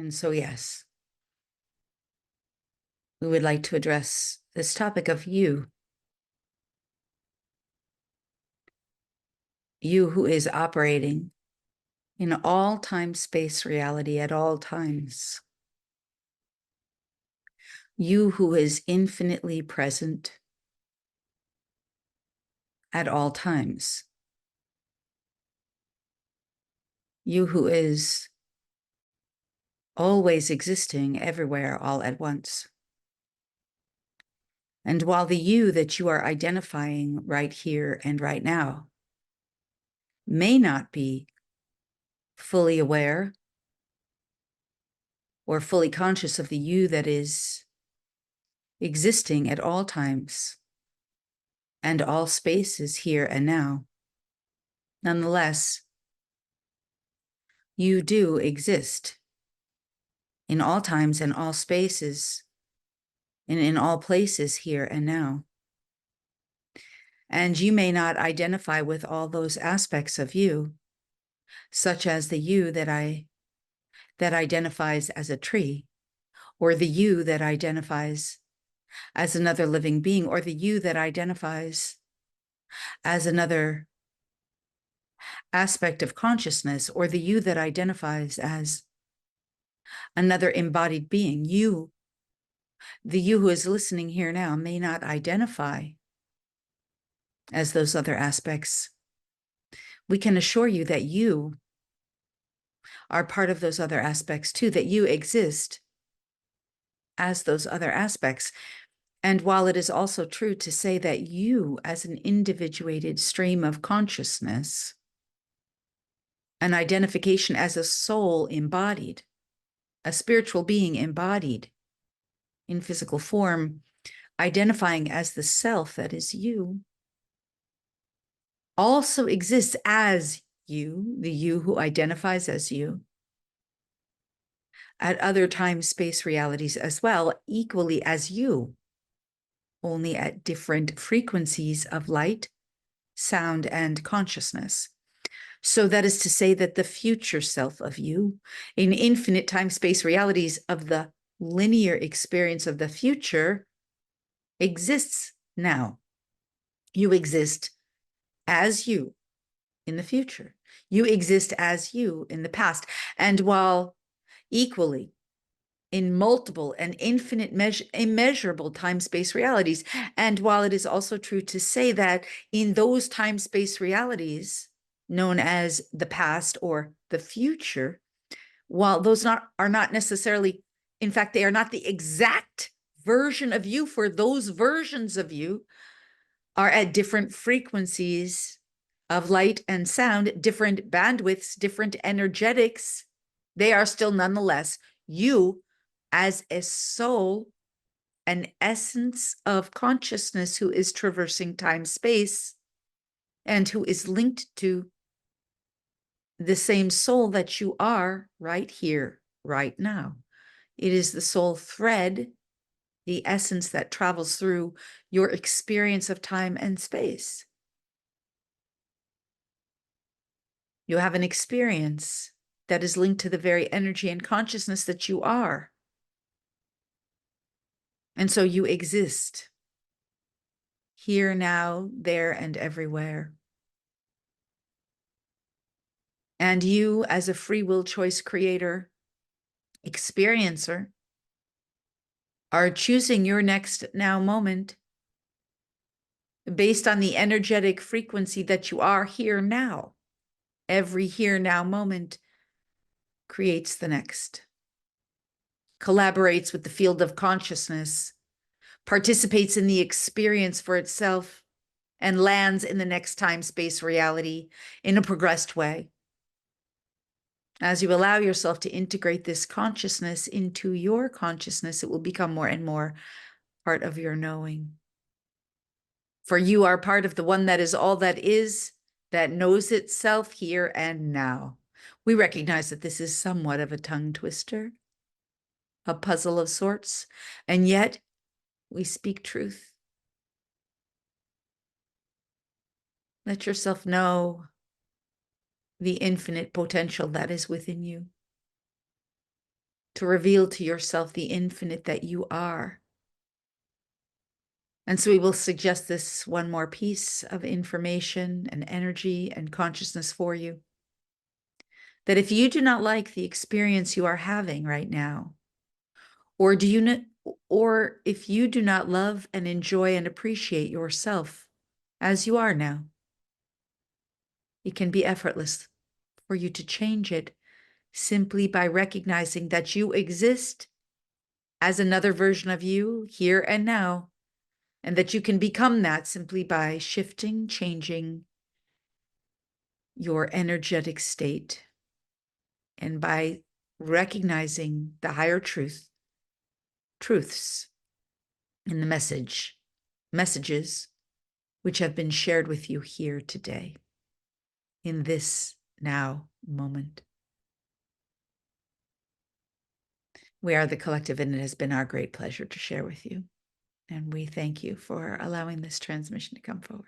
And so, yes, we would like to address this topic of you. You who is operating in all time, space, reality at all times. You who is infinitely present at all times. You who is always existing everywhere all at once. And while the you that you are identifying right here and right now may not be fully aware or fully conscious of the you that is existing at all times and all spaces here and now, nonetheless, you do exist in all times and all spaces and in all places here and now. And you may not identify with all those aspects of you, such as the you that identifies as a tree, or the you that identifies as another living being, or the you that identifies as another aspect of consciousness, or the you that identifies as another embodied being. You, the you who is listening here now, may not identify as those other aspects. We can assure you that you are part of those other aspects too, that you exist as those other aspects. And while it is also true to say that you, as an individuated stream of consciousness, an identification as a soul embodied, a spiritual being embodied in physical form, identifying as the self that is you, also exists as you, the you who identifies as you, at other time, space realities as well, equally as you, only at different frequencies of light, sound, and consciousness. So that is to say that the future self of you, in infinite time, space realities of the linear experience of the future, exists now. You exist as you in the future. You exist as you in the past. And while equally in multiple and infinite, immeasurable time-space realities, and while it is also true to say that in those time-space realities, known as the past or the future, while those are not necessarily, in fact, they are not the exact version of you, for those versions of you are at different frequencies of light and sound, different bandwidths, different energetics. They are still nonetheless you as a soul, an essence of consciousness who is traversing time, space, and who is linked to the same soul that you are right here, right now. It is the soul thread, the essence that travels through your experience of time and space. You have an experience that is linked to the very energy and consciousness that you are. And so you exist here, now, there, and everywhere. And you, as a free will choice creator, experiencer, are choosing your next now moment based on the energetic frequency that you are here now. Every here now moment creates the next, collaborates with the field of consciousness, participates in the experience for itself, and lands in the next time-space reality in a progressed way. As you allow yourself to integrate this consciousness into your consciousness, it will become more and more part of your knowing. For you are part of the one that is all that is, that knows itself here and now. We recognize that this is somewhat of a tongue twister, a puzzle of sorts, and yet we speak truth. Let yourself know the infinite potential that is within you to reveal to yourself the infinite that you are. And so we will suggest this one more piece of information and energy and consciousness for you. That if you do not like the experience you are having right now, or if you do not love and enjoy and appreciate yourself as you are now, it can be effortless for you to change it simply by recognizing that you exist as another version of you here and now, and that you can become that simply by shifting, changing your energetic state, and by recognizing the higher truths in the messages which have been shared with you here today, in this now moment. We are the collective, and it has been our great pleasure to share with you. And we thank you for allowing this transmission to come forward.